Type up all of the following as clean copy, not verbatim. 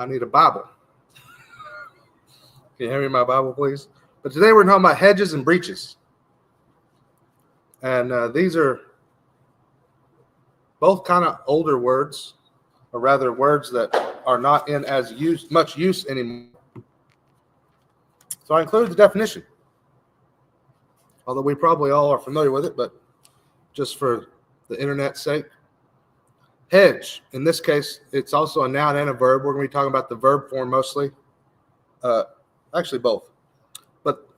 I need a Bible. Can you hand me my Bible, please? But today we're talking about hedges and breaches. And these are both kind of older words, or rather words that are not in as much use anymore. So I included the definition, although we probably all are familiar with it, but just for the internet's sake. Hedge, in this case, it's also a noun and a verb. We're going to be talking about the verb form mostly. Actually, both. But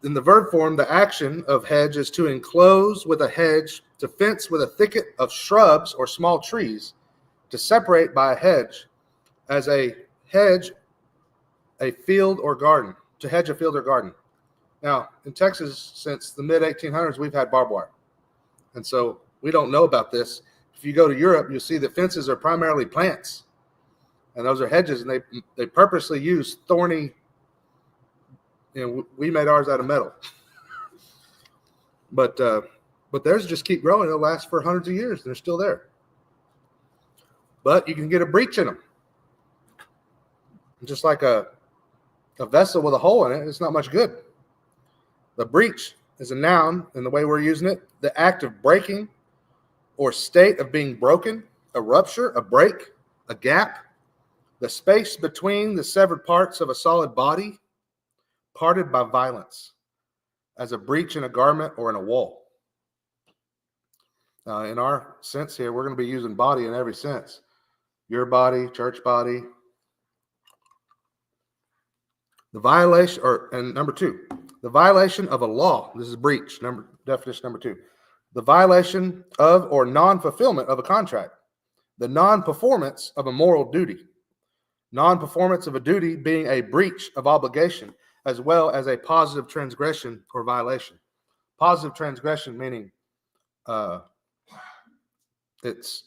in the verb form, the action of hedge is to enclose with a hedge, to fence with a thicket of shrubs or small trees, to separate by a hedge, as a hedge a field or garden, to hedge a field or garden. Now, in Texas, since the mid-1800s, we've had barbed wire. And so we don't know about this. If you go to Europe, you'll see that fences are primarily plants. And those are hedges, and they purposely use thorny, we made ours out of metal. But theirs just keep growing. They'll last for hundreds of years. They're still there. But you can get a breach in them. Just like a vessel with a hole in it, it's not much good. The breach is a noun in the way we're using it. The act of breaking or state of being broken, a rupture, a break, a gap, the space between the severed parts of a solid body, parted by violence, as a breach in a garment or in a wall. In our sense here, we're going to be using body in every sense. Your body, church body. The violation, and number two, the violation of a law. This is breach, definition number two. The violation of or non-fulfillment of a contract. The non-performance of a moral duty. Non-performance of a duty being a breach of obligation, as well as a positive transgression or violation. Positive transgression meaning it's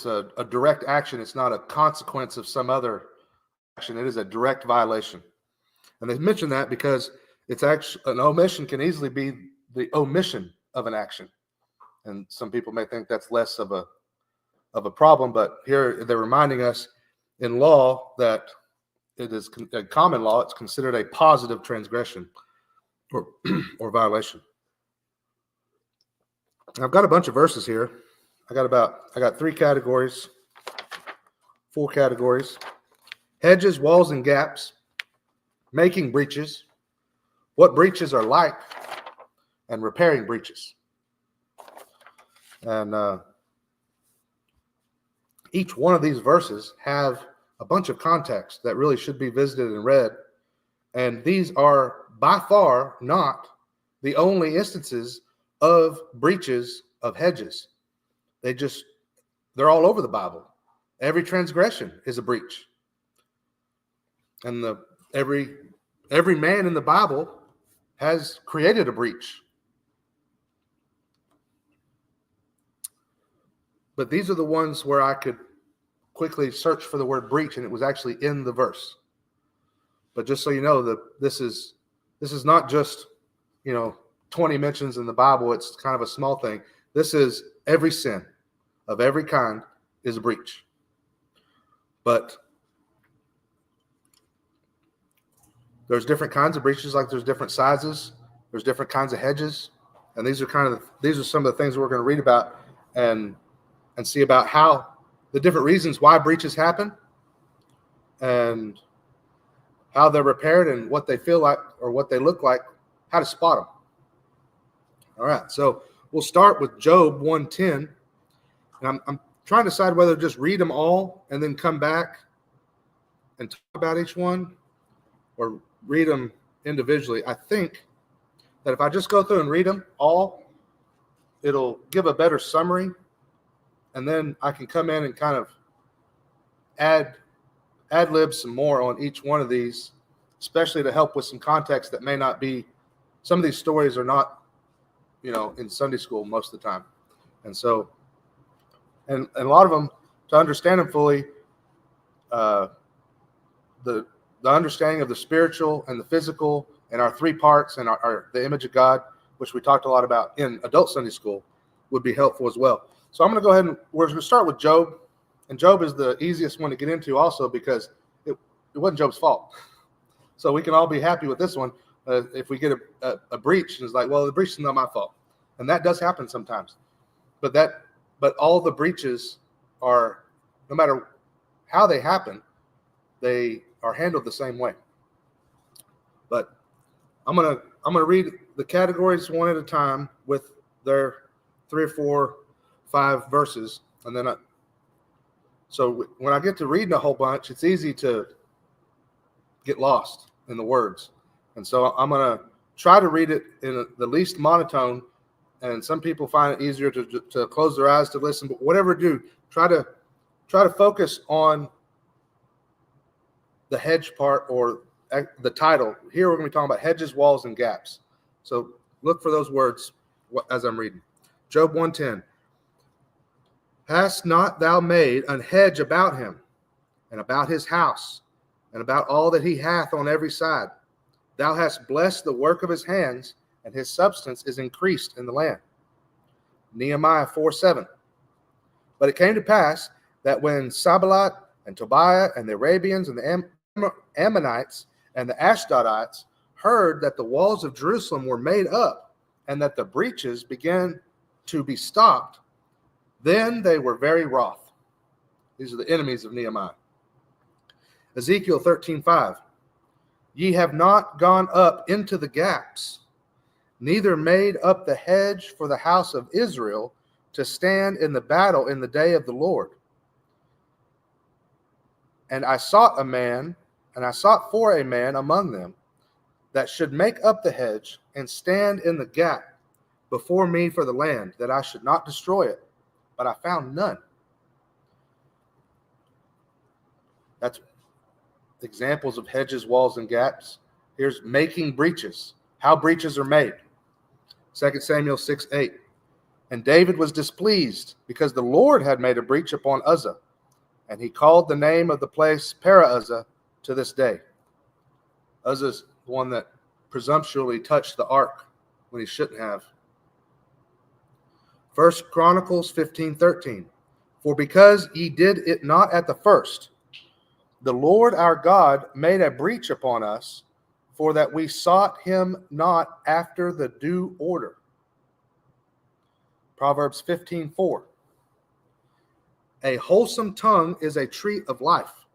a direct action. It's not a consequence of some other action. It is a direct violation. And they mention that because it's actually an omission can easily be the omission of an action. And some people may think that's less of a problem, but here they're reminding us in law that it is a common law. It's considered a positive transgression or violation. I've got a bunch of verses here. I got 4 categories. Hedges, walls, and gaps, making breaches, what breaches are like, and repairing breaches. And each one of these verses have a bunch of context that really should be visited and read. And these are by far not the only instances of breaches of hedges. They're all over the Bible. Every transgression is a breach. And every man in the Bible has created a breach. But these are the ones where I could quickly search for the word breach, and it was actually in the verse. But just so you know, that this is not just 20 mentions in the Bible. It's kind of a small thing. This is every sin of every kind is a breach. But there's different kinds of breaches, like there's different sizes, there's different kinds of hedges, and these are some of the things we're going to read about and see about how the different reasons why breaches happen and how they're repaired and what they feel like or what they look like, how to spot them. All right, so we'll start with Job 1:10, and I'm trying to decide whether to just read them all and then come back and talk about each one, or read them individually. I think that if I just go through and read them all, it'll give a better summary, and then I can come in and kind of ad-lib some more on each one of these, especially to help with some context that may not be, some of these stories are not, in Sunday school most of the time. And so, and a lot of them, to understand them fully, the understanding of the spiritual and the physical and our 3 parts and the image of God, which we talked a lot about in adult Sunday school, would be helpful as well. So I'm going to go ahead and we're going to start with Job And Job is the easiest one to get into also because it wasn't Job's fault. So we can all be happy with this one. If we get a breach, and it's like, well, the breach is not my fault. And that does happen sometimes. But all the breaches are, no matter how they happen, they are handled the same way. But I'm gonna read the categories one at a time with their 3 or 4, 5 verses, and then so when I get to reading a whole bunch, it's easy to get lost in the words. And so I'm gonna try to read it in the least monotone. And some people find it easier to close their eyes to listen. But whatever do, try to focus on the hedge part or the title. Here we're going to be talking about hedges, walls, and gaps. So look for those words as I'm reading. Job 1:10. Hast not thou made an hedge about him, and about his house, and about all that he hath on every side? Thou hast blessed the work of his hands, and his substance is increased in the land. Nehemiah 4:7. But it came to pass that when Sanballat and Tobiah and the Arabians and the Ammonites and the Ashdodites heard that the walls of Jerusalem were made up and that the breaches began to be stopped, then they were very wroth. These are the enemies of Nehemiah. Ezekiel 13:5. Ye have not gone up into the gaps, neither made up the hedge for the house of Israel to stand in the battle in the day of the Lord. And I sought for a man among them that should make up the hedge and stand in the gap before me for the land, that I should not destroy it. But I found none. That's examples of hedges, walls, and gaps. Here's making breaches, how breaches are made. 2 Samuel 6:8. And David was displeased because the Lord had made a breach upon Uzzah, and he called the name of the place Para-Uzzah to this day. Uzzah's the one that presumptuously touched the ark when he shouldn't have. 1 Chronicles 15:13. For because ye did it not at the first, the Lord our God made a breach upon us, for that we sought him not after the due order. Proverbs 15:4. A wholesome tongue is a tree of life,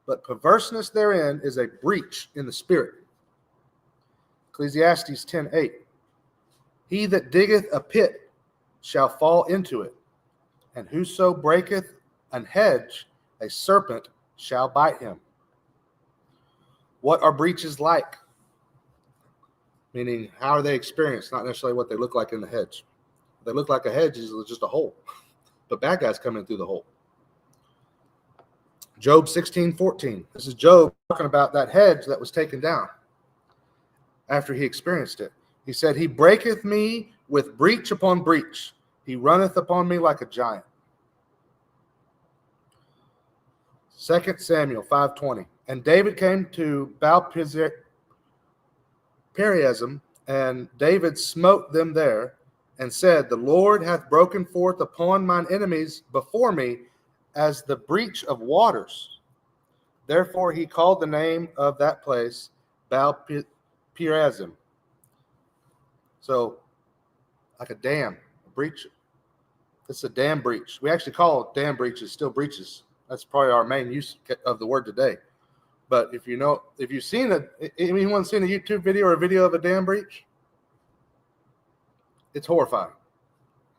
but perverseness therein is a breach in the spirit. Ecclesiastes 10:8. He that diggeth a pit shall fall into it, and whoso breaketh an hedge, a serpent shall bite him. What are breaches like? Meaning, how are they experienced? Not necessarily what they look like in the hedge. They look like a hedge is just a hole, but bad guys come in through the hole. Job 16:14. This is Job talking about that hedge that was taken down after he experienced it. He said, he breaketh me with breach upon breach. He runneth upon me like a giant. 2 Samuel 5:20. And David came to Baal-perazim, and David smote them there, and said, the Lord hath broken forth upon mine enemies before me as the breach of waters. Therefore he called the name of that place Baal-perazim. So, like a dam, a breach. It's a dam breach. We actually call dam breaches still breaches. That's probably our main use of the word today. But if you've seen anyone seen a YouTube video or a video of a dam breach? It's horrifying.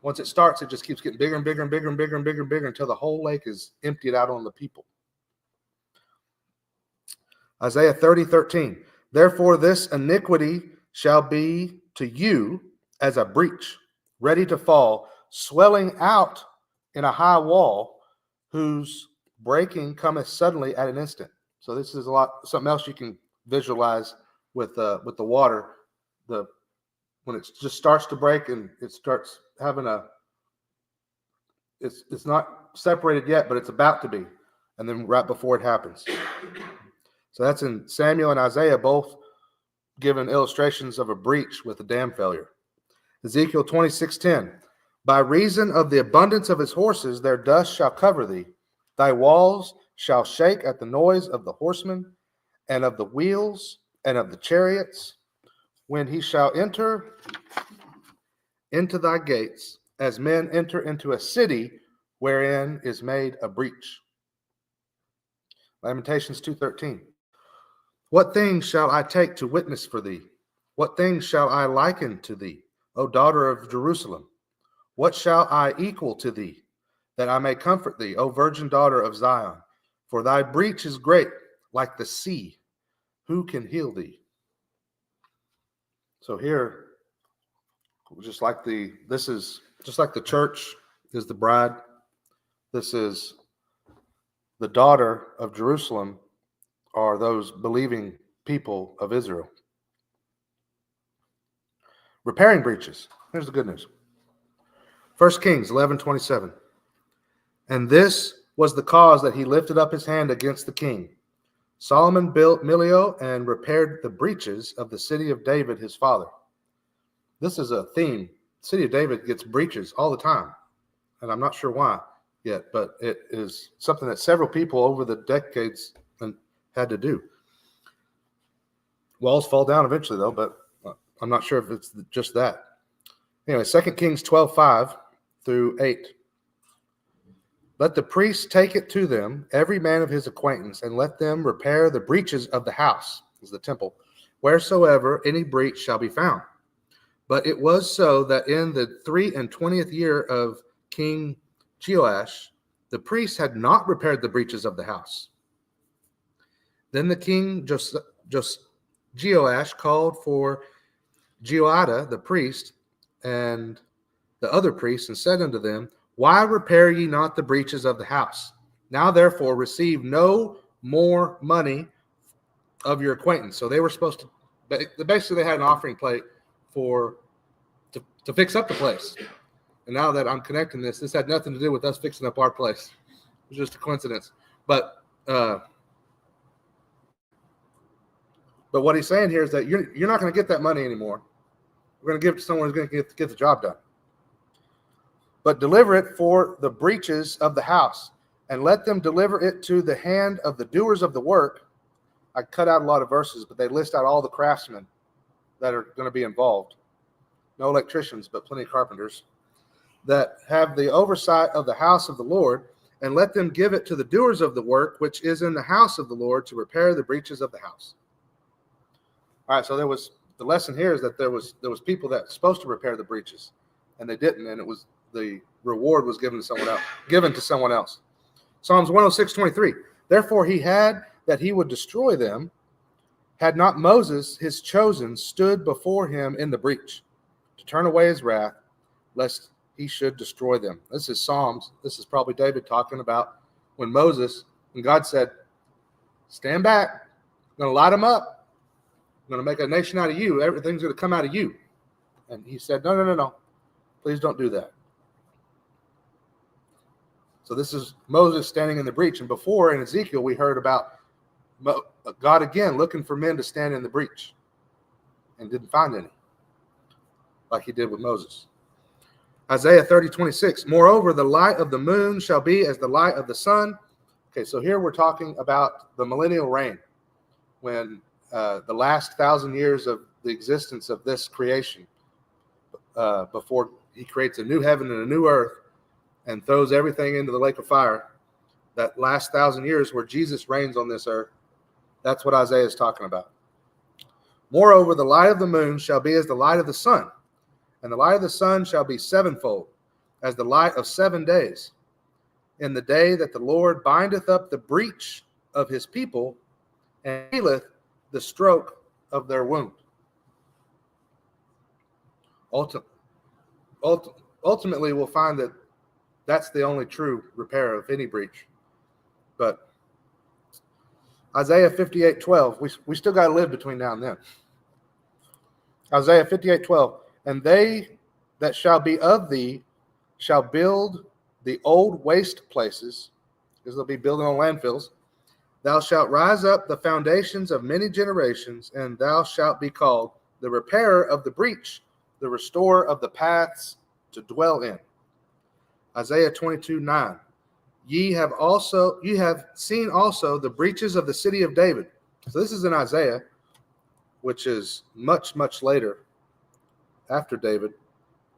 Once it starts, it just keeps getting bigger and bigger and bigger and bigger and bigger and bigger until the whole lake is emptied out on the people. Isaiah 30:13. Therefore this iniquity shall be to you as a breach, ready to fall, swelling out in a high wall, whose breaking cometh suddenly at an instant. So this is something else you can visualize with the water. When it just starts to break and it starts having it's not separated yet, but it's about to be, and then right before it happens. So that's in Samuel and Isaiah, both given illustrations of a breach with a dam failure. Ezekiel 26:10. By reason of the abundance of his horses, their dust shall cover thee, Thy walls shall shake at the noise of the horsemen, and of the wheels, and of the chariots, when he shall enter into thy gates, as men enter into a city wherein is made a breach. Lamentations 2:13. What things shall I take to witness for thee? What things shall I liken to thee, O daughter of Jerusalem? What shall I equal to thee, that I may comfort thee, O virgin daughter of Zion? For thy breach is great, like the sea. Who can heal thee? So here, this is just like the church is the bride. This is the daughter of Jerusalem, are those believing people of Israel. Repairing breaches. Here's the good news. 1 Kings 11:27. And this was the cause that he lifted up his hand against the king. Solomon built Milio and repaired the breaches of the city of David his father. This is a theme. The city of David gets breaches all the time, and I'm not sure why yet, but it is something that several people over the decades had to do. Walls fall down eventually, though, but I'm not sure if it's just that. Anyway, 2 Kings 12:5-8. Let the priests take it to them, every man of his acquaintance, and let them repair the breaches of the house, is the temple, wheresoever any breach shall be found. But it was so that in the 23rd year of King Joash, the priests had not repaired the breaches of the house. Then the king Joash called for Jehoiada the priest and the other priests, and said unto them, Why repair ye not the breaches of the house? Now therefore receive no more money of your acquaintance. So they were supposed to, basically they had an offering plate to fix up the place. And now that I'm connecting this had nothing to do with us fixing up our place. It was just a coincidence. But what he's saying here is that you're not going to get that money anymore. We're going to give it to someone who's going to get the job done. But deliver it for the breaches of the house, and let them deliver it to the hand of the doers of the work. I cut out a lot of verses, but they list out all the craftsmen that are going to be involved. No electricians, but plenty of carpenters that have the oversight of the house of the Lord, and let them give it to the doers of the work, which is in the house of the Lord, to repair the breaches of the house. All right, so the lesson here is that there was people that were supposed to repair the breaches, and they didn't, and the reward was given to someone else. Psalms 106:23. Therefore he had that he would destroy them, had not Moses his chosen stood before him in the breach, to turn away his wrath, lest he should destroy them. This is Psalms. This is probably David talking about when God said, stand back, I'm going to light them up. I'm going to make a nation out of you. Everything's going to come out of you. And he said, no. Please don't do that. So this is Moses standing in the breach. And before in Ezekiel, we heard about God again looking for men to stand in the breach and didn't find any, like he did with Moses. Isaiah 30:26. Moreover, the light of the moon shall be as the light of the sun. Okay, so here we're talking about the millennial reign, when the last 1,000 years of the existence of this creation, before he creates a new heaven and a new earth and throws everything into the lake of fire, that last 1,000 years where Jesus reigns on this earth, that's what Isaiah is talking about. Moreover, the light of the moon shall be as the light of the sun, and the light of the sun shall be sevenfold, as the light of 7 days, in the day that the Lord bindeth up the breach of his people and healeth the stroke of their wound. Ultimately, we'll find that that's the only true repair of any breach. But Isaiah 58:12, we still got to live between now and then. Isaiah 58:12, and they that shall be of thee shall build the old waste places, because they'll be building on landfills. Thou shalt rise up the foundations of many generations, and thou shalt be called the repairer of the breach, the restorer of the paths to dwell in. Isaiah 22:9. ye have seen also the breaches of the city of David. So this is in Isaiah, which is much, much later after David.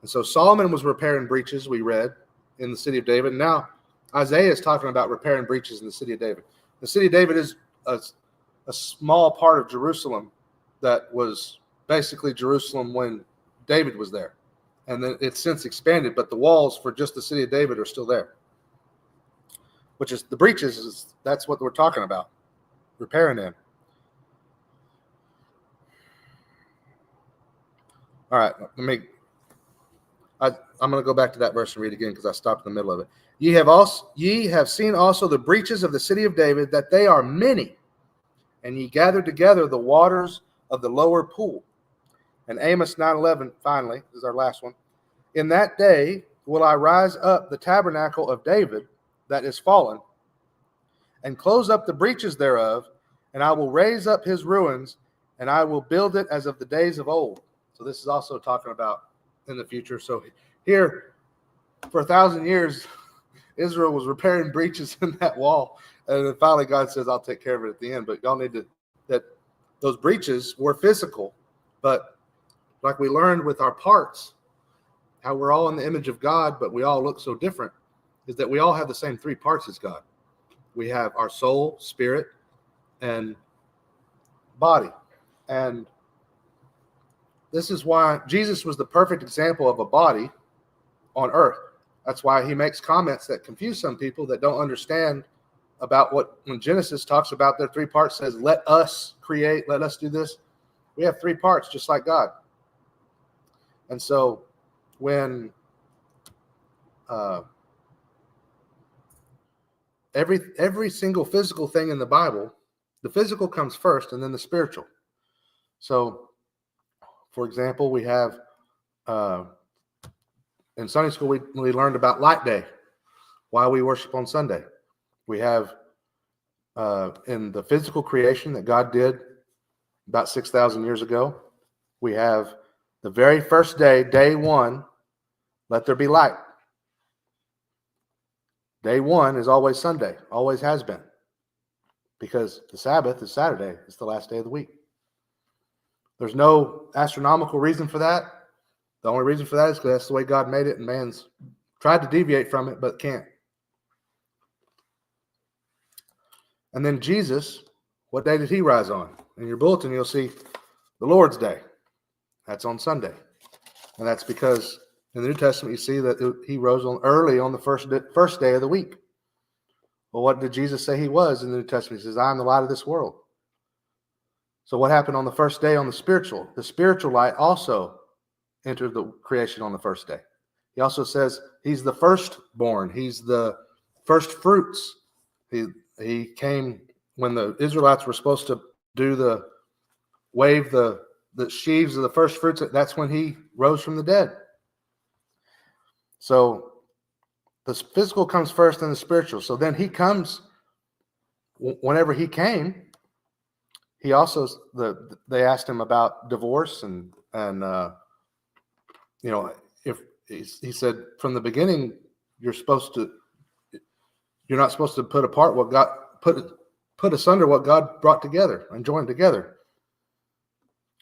And so Solomon was repairing breaches, we read, in the city of David. Now Isaiah is talking about repairing breaches in the city of David. The city of David is a small part of Jerusalem that was basically Jerusalem when David was there. And then it's since expanded, but the walls for just the city of David are still there. Which is the breaches, that's what we're talking about, repairing them. All right, I'm going to go back to that verse and read again because I stopped in the middle of it. Ye have seen also the breaches of the city of David, that they are many, and ye gathered together the waters of the lower pool. And Amos 9:11, finally, is our last one. In that day will I rise up the tabernacle of David that is fallen, and close up the breaches thereof, and I will raise up his ruins, and I will build it as of the days of old. So this is also talking about in the future. So here, for 1,000 years, Israel was repairing breaches in that wall, and then finally God says, "I'll take care of it at the end." But y'all need to that those breaches were physical, but like we learned with our parts, how we're all in the image of God, but we all look so different, is that we all have the same three parts as God. We have our soul, spirit, and body. And this is why Jesus was the perfect example of a body on earth. That's why he makes comments that confuse some people that don't understand about when Genesis talks about their three parts, says, let us create, let us do this. We have three parts, just like God. And so when every single physical thing in the Bible, the physical comes first and then the spiritual. So, for example, we have in Sunday school, we learned about Light Day, why we worship on Sunday. We have in the physical creation that God did about 6,000 years ago, we have the very first day, day one, let there be light. Day one is always Sunday, always has been, because the Sabbath is Saturday. It's the last day of the week. There's no astronomical reason for that. The only reason for that is because that's the way God made it, and man's tried to deviate from it, but can't. And then Jesus, what day did he rise on? In your bulletin, you'll see the Lord's Day. That's on Sunday. And that's because in the New Testament, you see that he rose early on the first day of the week. Well, what did Jesus say he was in the New Testament? He says, I am the light of this world. So what happened on the first day on the spiritual? The spiritual light also entered the creation on the first day. He also says he's the firstborn. He's the first fruits. He came when the Israelites were supposed to wave the sheaves of the first fruits. That's when he rose from the dead. So the physical comes first and the spiritual. So then he comes, whenever he came, he also, they asked him about divorce and if he said from the beginning, you're not supposed to put apart what God put asunder what God brought together and joined together.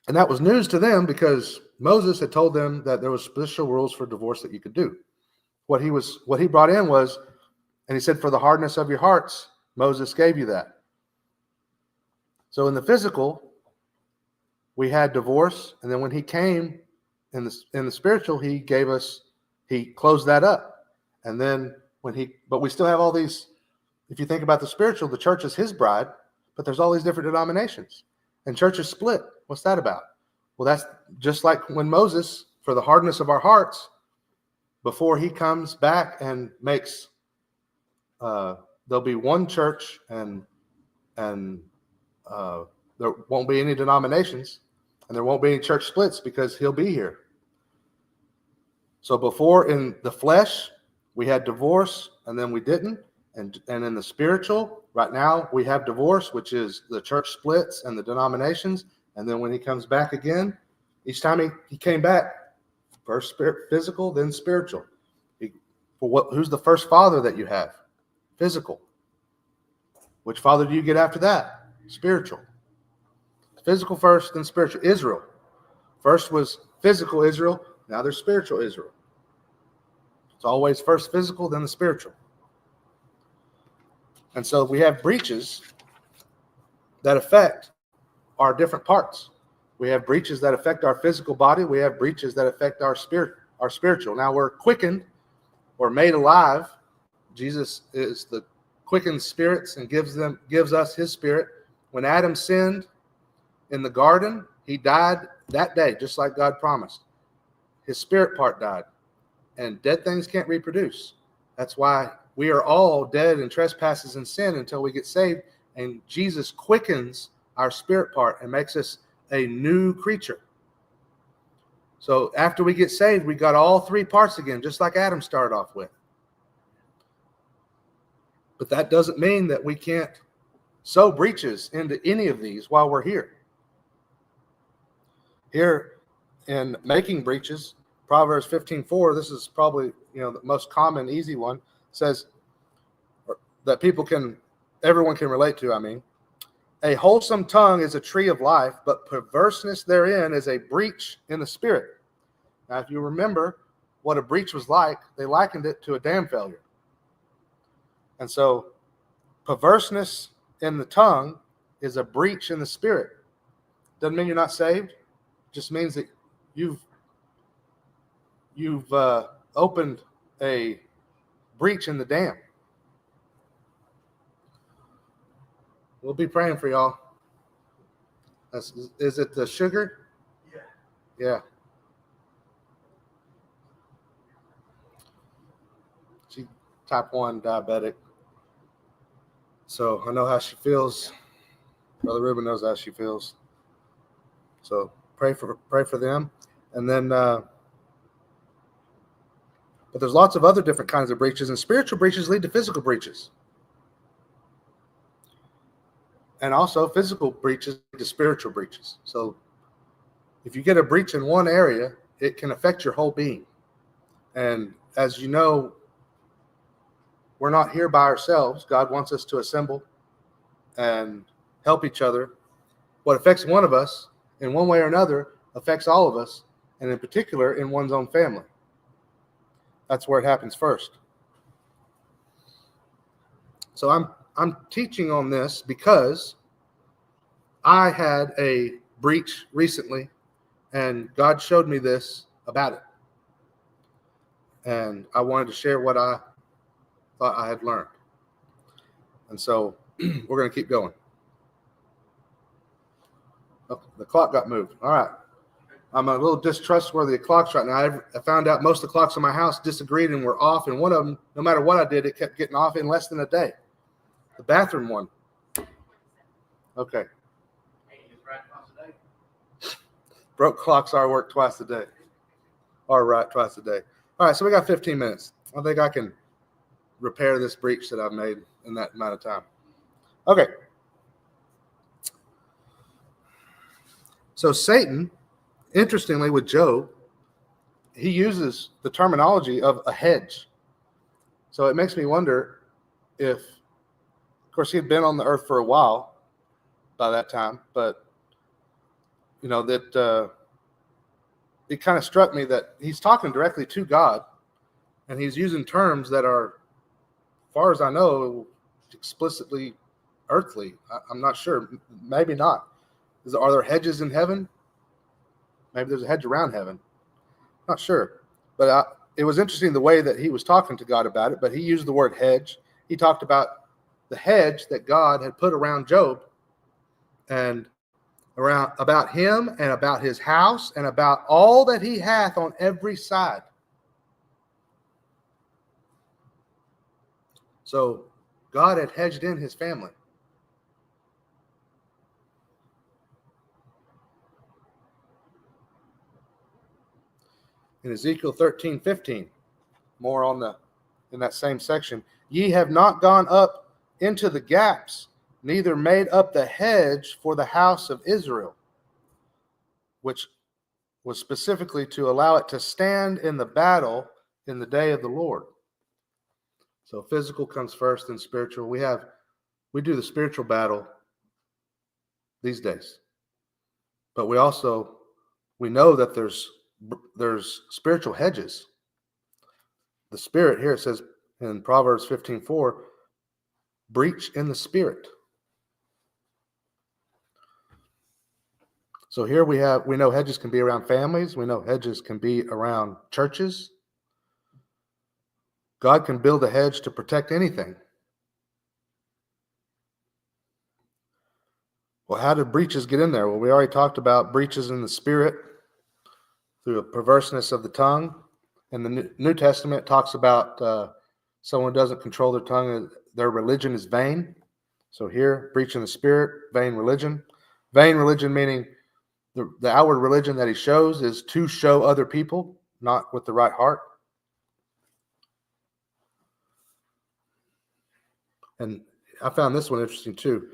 And that was news to them because Moses had told them that there was special rules for divorce that you could do. What he brought in was, and he said, for the hardness of your hearts, Moses gave you that. So in the physical, we had divorce, and then when he came in the spiritual, he closed that up. And then but we still have all these, if you think about the spiritual, the church is his bride, but there's all these different denominations. And churches split. What's that about? Well, that's just like when Moses, for the hardness of our hearts, before he comes back and makes, there'll be one church and there won't be any denominations and there won't be any church splits because he'll be here. So before in the flesh, we had divorce and then we didn't. And in the spiritual, right now we have divorce, which is the church splits and the denominations. And then when he comes back again, each time he came back, first physical, then spiritual. Who's the first father that you have? physical. Which father do you get after that? Spiritual. Physical first, then spiritual. Israel. First was physical Israel. Now there's spiritual Israel. It's always first physical, then the spiritual. And so we have breaches that affect our different parts. We have breaches that affect our physical body. We have breaches that affect our spiritual. Now we're quickened or made alive. Jesus is the quickened spirits and gives us his spirit. When Adam sinned in the garden, he died that day, just like God promised. His spirit part died. And dead things can't reproduce. That's why we are all dead in trespasses and sin until we get saved. And Jesus quickens our spirit part and makes us a new creature. So after we get saved, we got all three parts again, just like Adam started off with. But that doesn't mean that we can't sow breaches into any of these while we're here. Here in making breaches, Proverbs 15:4, this is probably the most common, easy one, says that everyone can relate to, a wholesome tongue is a tree of life, but perverseness therein is a breach in the spirit. Now, if you remember what a breach was like, they likened it to a dam failure. And so perverseness in the tongue is a breach in the spirit. Doesn't mean you're not saved. It just means that you've opened a breach in the dam. We'll be praying for y'all. Is it the sugar? Yeah. She type 1 diabetic. So I know how she feels. Brother Ruben knows how she feels. So pray for them. And then but there's lots of other different kinds of breaches, and spiritual breaches lead to physical breaches. And also physical breaches lead to spiritual breaches. So if you get a breach in one area, it can affect your whole being. And as you know, we're not here by ourselves. God wants us to assemble and help each other. What affects one of us in one way or another affects all of us, and in particular in one's own family. That's where it happens first. So I'm teaching on this because I had a breach recently, and God showed me this about it. And I wanted to share what I thought I had learned. And so we're going to keep going. Oh, the clock got moved. All right. I'm a little distrustworthy of clocks right now. I found out most of the clocks in my house disagreed and were off. And one of them, no matter what I did, it kept getting off in less than a day. The bathroom one. Okay. Broke clocks are work twice a day. Or right twice a day. All right, so we got 15 minutes. I think I can repair this breach that I've made in that amount of time. Okay. So Satan, interestingly with Job, he uses the terminology of a hedge. So it makes me wonder if, of course, he had been on the earth for a while by that time, but that it kind of struck me that he's talking directly to God, and he's using terms that are, as far as I know, explicitly earthly. I'm not sure. Maybe not. Are there hedges in heaven? Maybe there's a hedge around heaven. Not sure. But it was interesting the way that he was talking to God about it, but he used the word hedge. He talked about the hedge that God had put around Job, and about him and about his house and about all that he hath on every side. So God had hedged in his family. In Ezekiel 13:15, more in that same section, ye have not gone up into the gaps, neither made up the hedge for the house of Israel, which was specifically to allow it to stand in the battle in the day of the Lord. So physical comes first, then spiritual. We do the spiritual battle these days, but we know that there's spiritual hedges. The spirit here, it says in Proverbs 15:4, breach in the spirit. So here we know hedges can be around families. We know hedges can be around churches. God can build a hedge to protect anything. Well, how did breaches get in there? Well, we already talked about breaches in the spirit through a perverseness of the tongue. And the New Testament talks about someone who doesn't control their tongue, their religion is vain. So here, breach in the spirit, vain religion. Vain religion meaning the outward religion that he shows is to show other people, not with the right heart. And I found this one interesting too.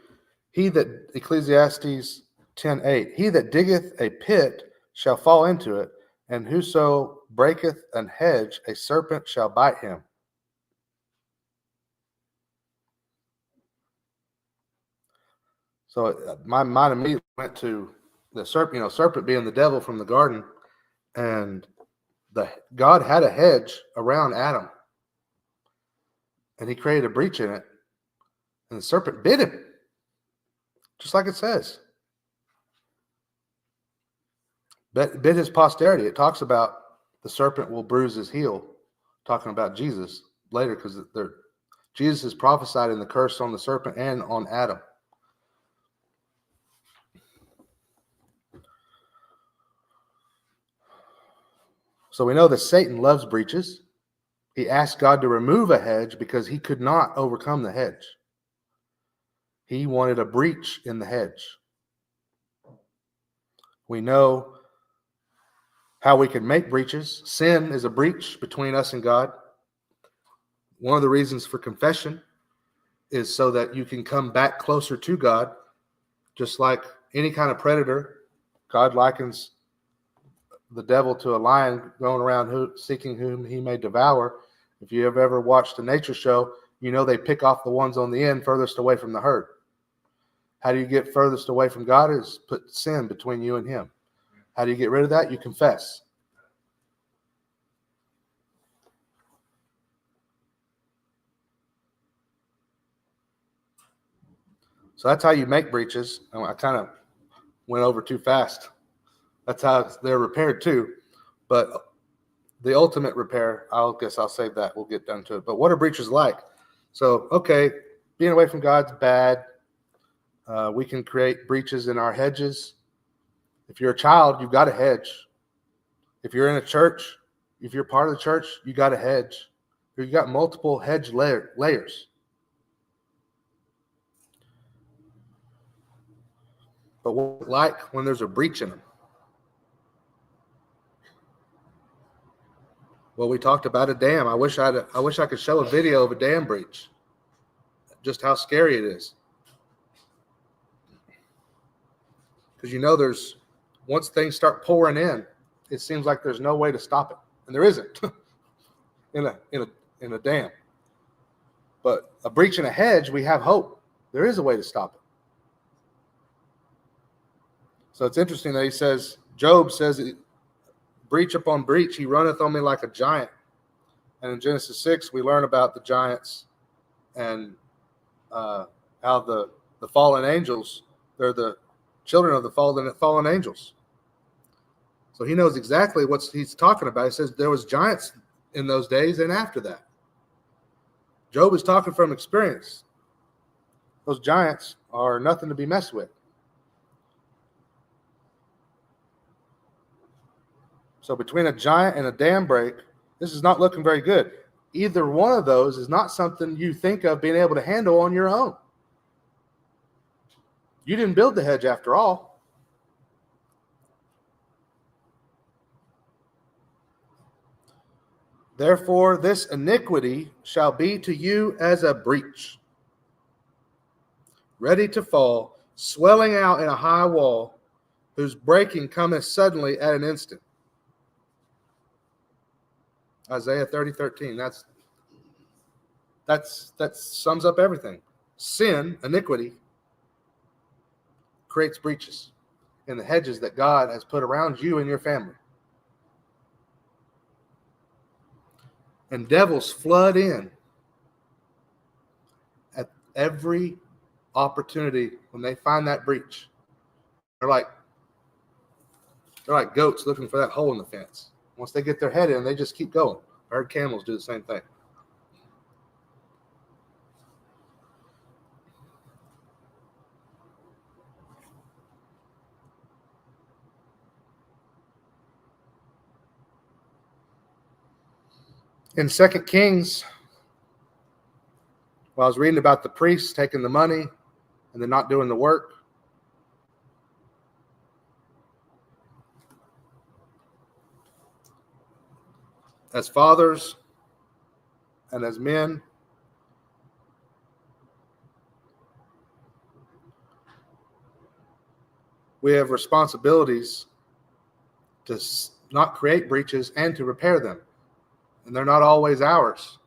Ecclesiastes 10:8, he that diggeth a pit shall fall into it, and whoso breaketh an hedge, a serpent shall bite him. So my mind immediately went to the serpent, serpent being the devil from the garden, and God had a hedge around Adam, and he created a breach in it, and the serpent bit him, just like it says. Bit his posterity. It talks about the serpent will bruise his heel, talking about Jesus later, because Jesus is prophesied in the curse on the serpent and on Adam. So we know that Satan loves breaches. He asked God to remove a hedge because he could not overcome the hedge. He wanted a breach in the hedge. We know how we can make breaches. Sin is a breach between us and God. One of the reasons for confession is so that you can come back closer to God. Just like any kind of predator, God likens the devil to a lion going around seeking whom he may devour. If you have ever watched a nature show, you know they pick off the ones on the end furthest away from the herd. How do you get furthest away from God? Is put sin between you and him. How do you get rid of that? You confess. So that's how you make breaches. I kind of went over too fast. That's how they're repaired too. But the ultimate repair, I guess I'll save that. We'll get down to it. But what are breaches like? So, okay, being away from God's bad. We can create breaches in our hedges. If you're a child, you've got a hedge. If you're in a church, if you're part of the church, you got a hedge. You got multiple hedge layers. But what's it like when there's a breach in them? Well, we talked about a dam. I wish I could show a video of a dam breach. Just how scary it is. Because once things start pouring in, it seems like there's no way to stop it, and there isn't in a dam. But a breach in a hedge, we have hope. There is a way to stop it. So it's interesting that Job says, breach upon breach, he runneth on me like a giant. And in Genesis 6, we learn about the giants and how the fallen angels, they're the children of the fallen angels. So he knows exactly what he's talking about. He says there was giants in those days and after that. Job is talking from experience. Those giants are nothing to be messed with. So between a giant and a dam break, this is not looking very good. Either one of those is not something you think of being able to handle on your own. You didn't build the hedge after all. Therefore, this iniquity shall be to you as a breach, ready to fall, swelling out in a high wall, whose breaking cometh suddenly at an instant. Isaiah 30:13. That sums up everything. Sin, iniquity, creates breaches in the hedges that God has put around you and your family. And devils flood in at every opportunity when they find that breach. They're like goats looking for that hole in the fence. Once they get their head in, they just keep going. I heard camels do the same thing. In 2 Kings, while I was reading about the priests taking the money and then not doing the work, as fathers and as men, we have responsibilities to not create breaches and to repair them. And they're not always ours.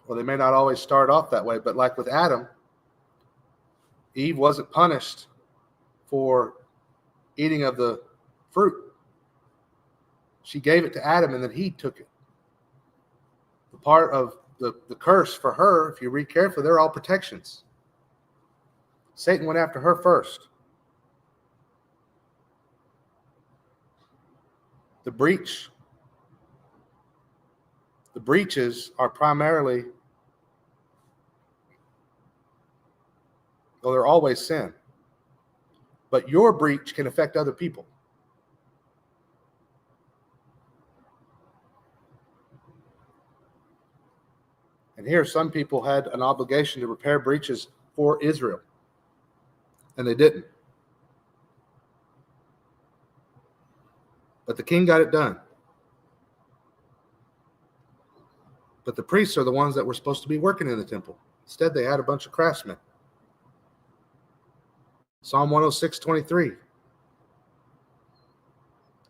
Well, they may not always start off that way, but like with Adam, Eve wasn't punished for eating of the fruit. She gave it to Adam and then he took it. The part of the curse for her, if you read carefully, they're all protections. Satan went after her first. The breaches are primarily, well, they're always sin. But your breach can affect other people. And here, some people had an obligation to repair breaches for Israel, and they didn't. But the king got it done. But the priests are the ones that were supposed to be working in the temple. Instead, they had a bunch of craftsmen. Psalm 106:23.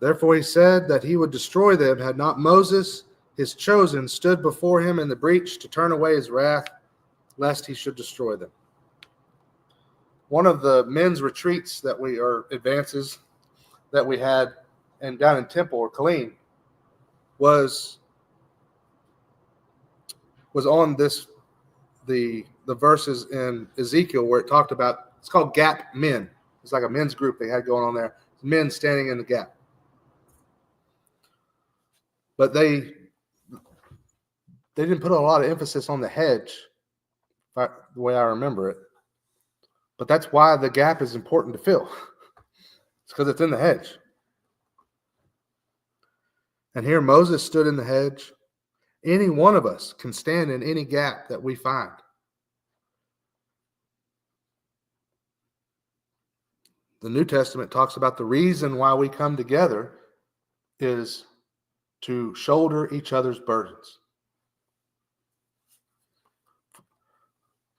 Therefore he said that he would destroy them, had not Moses, his chosen, stood before him in the breach to turn away his wrath, lest he should destroy them. One of the men's retreats that advances that we had down in Temple or Killeen was on the verses in Ezekiel where it talked about, it's called Gap Men. It's like a men's group they had going on there. Men standing in the gap. But they didn't put a lot of emphasis on the hedge, the way I remember it. But that's why the gap is important to fill. It's because it's in the hedge. And here Moses stood in the hedge. Any one of us can stand in any gap that we find. The New Testament talks about the reason why we come together is to shoulder each other's burdens.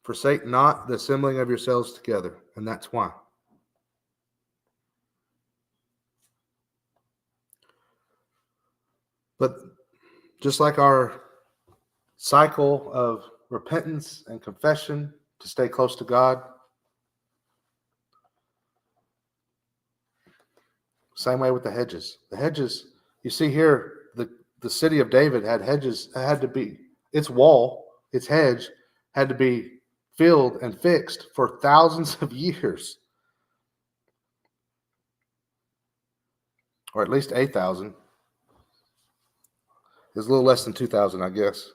Forsake not the assembling of yourselves together, and that's why. But just like our cycle of repentance and confession to stay close to God, same way with the hedges. The hedges, you see here, the city of David had hedges. It had to be, its wall, its hedge, had to be filled and fixed for thousands of years. Or at least 8,000. It's a little less than 2,000, I guess.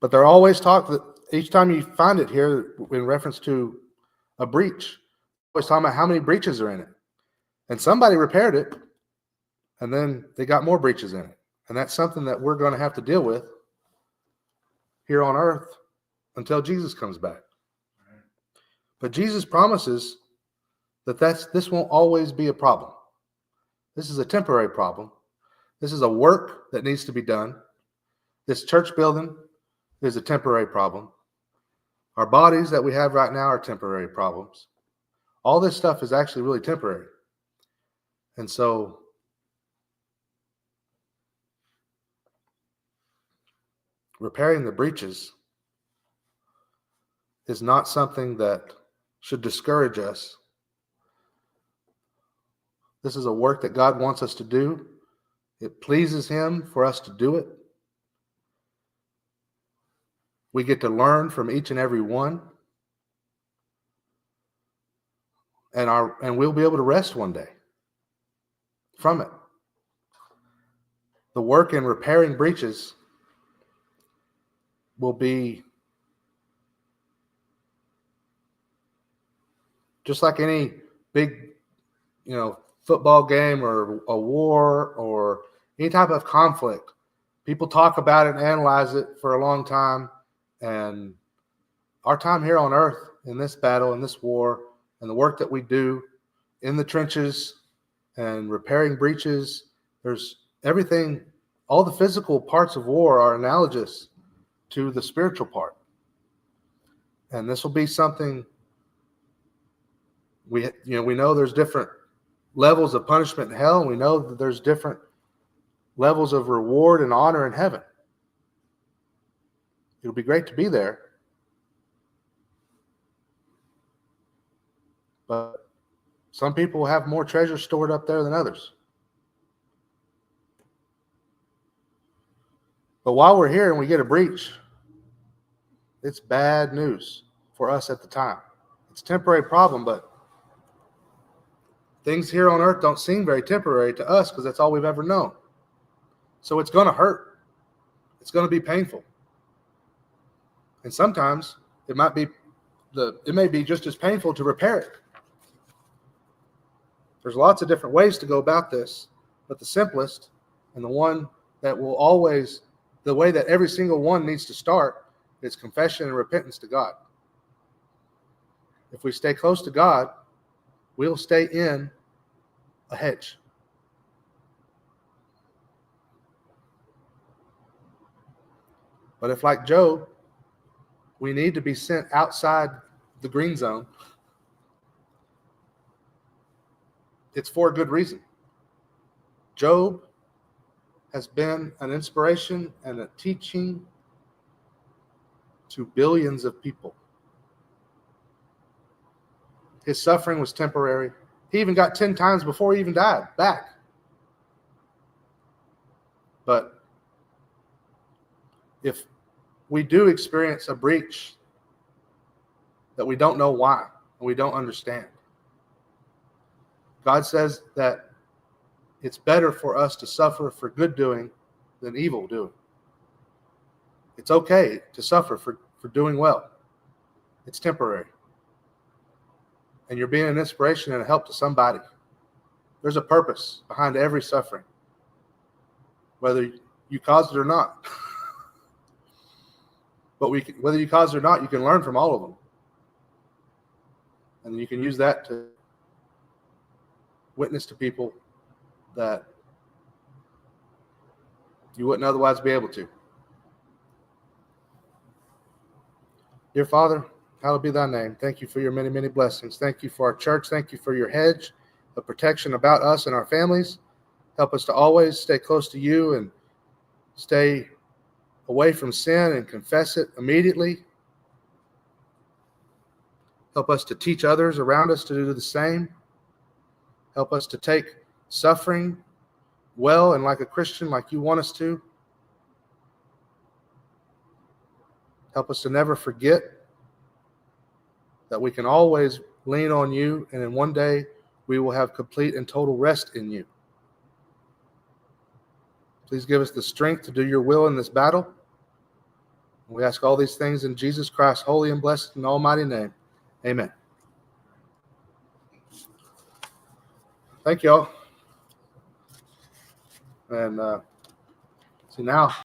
But they're always talk that each time you find it here in reference to a breach, always talking about how many breaches are in it. And somebody repaired it, and then they got more breaches in it. And that's something that we're going to have to deal with here on earth until Jesus comes back. But Jesus promises that this won't always be a problem. This is a temporary problem. This is a work that needs to be done. This church building is a temporary problem. Our bodies that we have right now are temporary problems. All this stuff is actually really temporary. And so repairing the breaches is not something that should discourage us. This is a work that God wants us to do. It pleases Him for us to do it. We get to learn from each and every one. And we'll be able to rest one day from it. The work in repairing breaches will be just like any big, football game or a war or any type of conflict. People talk about it and analyze it for a long time. And our time here on earth in this battle, in this war, and the work that we do in the trenches and repairing breaches, there's everything, all the physical parts of war are analogous to the spiritual part. And this will be something we know there's different levels of punishment in hell, and we know that there's different levels of reward and honor in heaven. It'll be great to be there. But some people have more treasure stored up there than others. But while we're here and we get a breach, it's bad news for us at the time. It's a temporary problem, but things here on earth don't seem very temporary to us because that's all we've ever known. So it's going to hurt. It's going to be painful. And sometimes it may be just as painful to repair it. There's lots of different ways to go about this, but the simplest and the one that will always, the way that every single one needs to start is confession and repentance to God. If we stay close to God, we'll stay in a hedge. But if, like Job, we need to be sent outside the green zone, it's for a good reason. Job has been an inspiration and a teaching to billions of people. His suffering was temporary. He even got 10 times before he even died back. But if we do experience a breach that we don't know why, and we don't understand, God says that it's better for us to suffer for good doing than evil doing. It's okay to suffer for doing well. It's temporary. And you're being an inspiration and a help to somebody. There's a purpose behind every suffering, whether you caused it or not. But whether you caused it or not, you can learn from all of them. And you can use that to witness to people that you wouldn't otherwise be able to. Dear Father, hallowed be thy name. Thank you for your many, many blessings. Thank you for our church. Thank you for your hedge of protection about us and our families. Help us to always stay close to you and stay away from sin and confess it immediately. Help us to teach others around us to do the same. Help us to take suffering well and like a Christian, like you want us to. Help us to never forget that we can always lean on you, and in one day we will have complete and total rest in you. Please give us the strength to do your will in this battle. We ask all these things in Jesus Christ's holy and blessed and almighty name. Amen. Thank you all. And see now.